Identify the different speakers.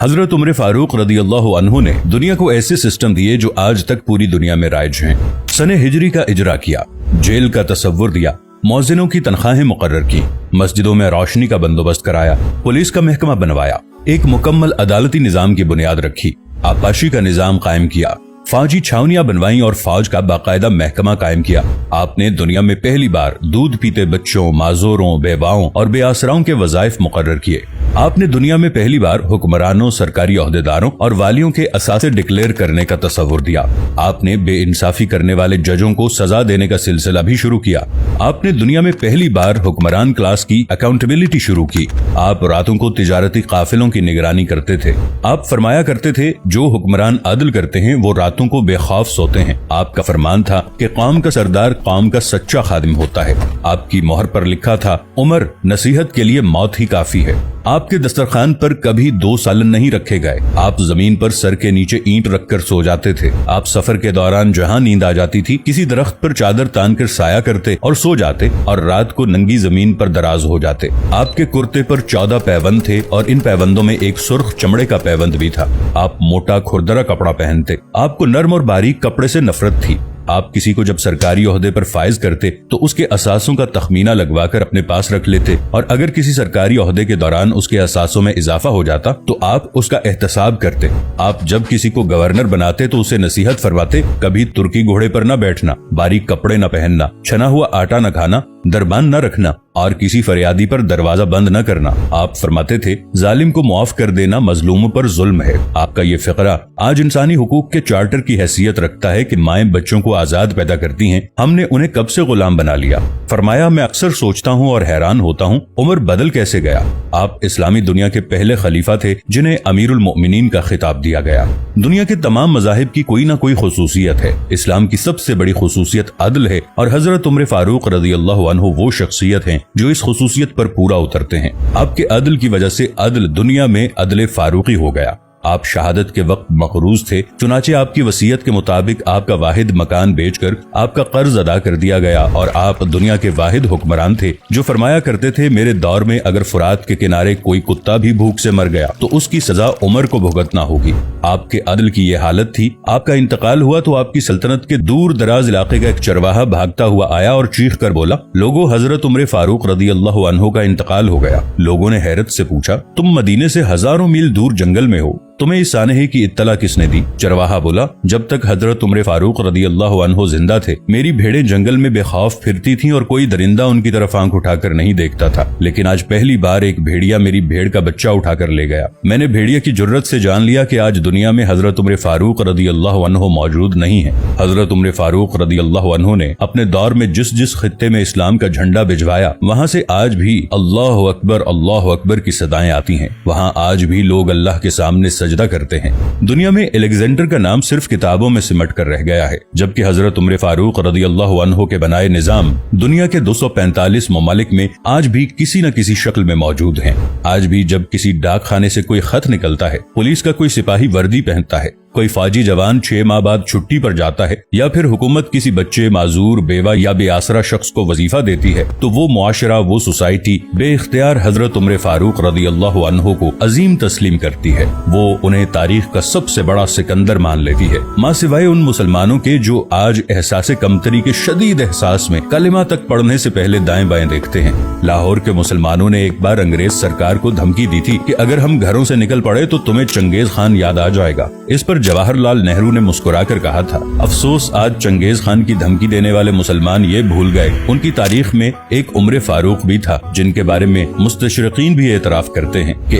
Speaker 1: हजरत उमर फारूक रदी अल्लाह अन्हु ने दुनिया को ऐसे सिस्टम दिए जो आज तक पूरी दुनिया में राइज हैं। सने हिजरी का इजरा किया, जेल का तसव्वुर दिया, मौजिनों की तनख्वाहें मुकर्रर की, मस्जिदों में रोशनी का बंदोबस्त कराया, पुलिस का महकमा बनवाया, एक मुकम्मल अदालती निजाम की बुनियाद रखी, आपाशी का निजाम कायम किया, फौजी छावनियां बनवाई और फौज का बाकायदा महकमा कायम किया। आपने दुनिया में पहली बार दूध पीते बच्चों, माजूरों, बेवाओं और बेआसराओं के वज़ाइफ मुकर्रर किए। आपने दुनिया में पहली बार हुक्मरानों, सरकारी ओहदेदारों और वालियों के असासे डिक्लेयर करने का तस्वुर दिया। आपने बेइंसाफी करने वाले जजों को सजा देने का सिलसिला भी शुरू किया। आपने दुनिया में पहली बार हुक्मरान क्लास की अकाउंटेबिलिटी शुरू की। आप रातों को तिजारती काफिलों की निगरानी करते थे। आप फरमाया करते थे, जो हुक्मरान अदल करते हैं वो रातों को बेखौफ सोते हैं। आपका फरमान था कि कौम का सरदार कौम का सच्चा खादिम होता है। आपकी मोहर पर लिखा था, उमर, नसीहत के लिए मौत ही काफी है। आपके दस्तरखान पर कभी 2 सालन नहीं रखे गए। आप जमीन पर सर के नीचे ईंट रखकर सो जाते थे। आप सफर के दौरान जहां नींद आ जाती थी, किसी दरख्त पर चादर तान कर साया करते और सो जाते और रात को नंगी जमीन पर दराज हो जाते। आपके कुर्ते पर 14 पैबंद थे और इन पैबंदों में एक सुर्ख चमड़े का पैबंद भी था। आप मोटा खुरदरा कपड़ा पहनते। आपको नर्म और बारीक कपड़े से नफरत थी। आप किसी को जब सरकारी ओहदे पर फाइज करते तो उसके असासों का तखमीना लगवाकर अपने पास रख लेते और अगर किसी सरकारी ओहदे के दौरान उसके असासों में इजाफा हो जाता तो आप उसका एहतसाब करते। आप जब किसी को गवर्नर बनाते तो उसे नसीहत फरमाते, कभी तुर्की घोड़े पर न बैठना, बारीक कपड़े न पहनना, छना हुआ आटा न खाना, दरबान न रखना और किसी फरियादी पर दरवाजा बंद न करना। आप फरमाते थे, जालिम को मुआफ कर देना मजलूमों पर जुल्म है। आपका ये फिक्रा आज इंसानी हुकूक के चार्टर की हैसियत रखता है कि माएं बच्चों को आजाद पैदा करती हैं, हमने उन्हें कब से गुलाम बना लिया। फरमाया, मैं अक्सर सोचता हूँ और हैरान होता हूँ, उमर बदल कैसे गया। आप इस्लामी दुनिया के पहले खलीफा थे जिन्हें अमीरुल मोमिनीन का खिताब दिया गया। दुनिया के तमाम मज़ाहिब की कोई ना कोई खुसूसियत है। इस्लाम की सबसे बड़ी खुसूसियत अदल है और हजरत उमर फारूक रज़ी अल्लाहु अन्हु वो शख्सियत हैं जो इस खुसूसियत पर पूरा उतरते हैं। आपके अदल की वजह से अदल दुनिया में अदल फारूकी हो गया। आप शहादत के वक्त मकरूज थे, चुनाचे आपकी वसीयत के मुताबिक आपका वाहिद मकान बेचकर आपका कर्ज अदा कर दिया गया और आप दुनिया के वाहिद हुक्मरान थे जो फरमाया करते थे, मेरे दौर में अगर फुरात के किनारे कोई कुत्ता भी भूख से मर गया तो उसकी सजा उमर को भुगतना होगी। आपके अदल की ये हालत थी। आपका इंतकाल हुआ तो आपकी सल्तनत के दूर दराज इलाके का एक चरवाहा भागता हुआ आया और चीख कर बोला, लोगों, हजरत उमर फारूक रदी अल्लाह अन्हु का इंतकाल हो गया। लोगों ने हैरत से पूछा, तुम मदीने से हजारों मील दूर जंगल में हो, तुम्हें इस सानहे की इत्तला किसने दी। चरवाहा बोला, जब तक हजरत उमर फारूक रदी अल्लाह अन्हु जिंदा थे मेरी भेड़ें जंगल में बेखौफ फिरती थीं और कोई दरिंदा उनकी तरफ आंख उठाकर नहीं देखता था, लेकिन आज पहली बार एक भेड़िया मेरी भेड़ का बच्चा उठाकर ले गया। मैंने भेड़िया की जुर्रत से जान लिया कि आज दुनिया में हजरत उमर फारूक रदी अल्लाह अन्हु मौजूद नहीं है। हजरत उमर फारूक रदी अल्लाह अन्हु ने अपने दौर में जिस जिस खित्ते में इस्लाम का झंडा भिजवाया वहाँ से आज भी अल्लाह अकबर की सदाएं आती हैं। वहाँ आज भी लोग अल्लाह के सामने सजदा करते हैं। दुनिया में अलेक्जेंडर का नाम सिर्फ किताबों में सिमट कर रह गया है, जबकि हजरत उमर फारूक रदी अल्लाह अन्हु के बनाए निजाम दुनिया के 245 ममालिक में आज भी किसी न किसी शक्ल में मौजूद हैं। आज भी जब किसी डाक खाने से कोई खत निकलता है, पुलिस का कोई सिपाही वर्दी पहनता है, कोई फौजी जवान 6 माह बाद छुट्टी पर जाता है या फिर हुकूमत किसी बच्चे, माजूर, बेवा या बेआसरा शख्स को वजीफा देती है तो वो मुआशरा, वो सोसाइटी बेइख्तियार हजरत उमर फारूक रदी अल्लाह अन्हु को अजीम तस्लीम करती है। वो उन्हें तारीख का सबसे बड़ा सिकंदर मान लेती है, माँ सिवाय उन मुसलमानों के जो आज एहसासे कमतरी के शदीद एहसास में कलिमा तक पढ़ने से पहले दाएं बाएं देखते हैं। लाहौर के मुसलमानों ने एक बार अंग्रेज सरकार को धमकी दी थी कि अगर हम घरों से निकल पड़े तो तुम्हें चंगेज खान याद आ जाएगा। इस पर जवाहरलाल नेहरू ने मुस्कुराकर कहा था, अफसोस आज चंगेज खान की धमकी देने वाले मुसलमान ये भूल गए उनकी तारीख में एक उमर फारूक भी था जिनके बारे में मुस्तशरिकीन भी एतराफ करते हैं कि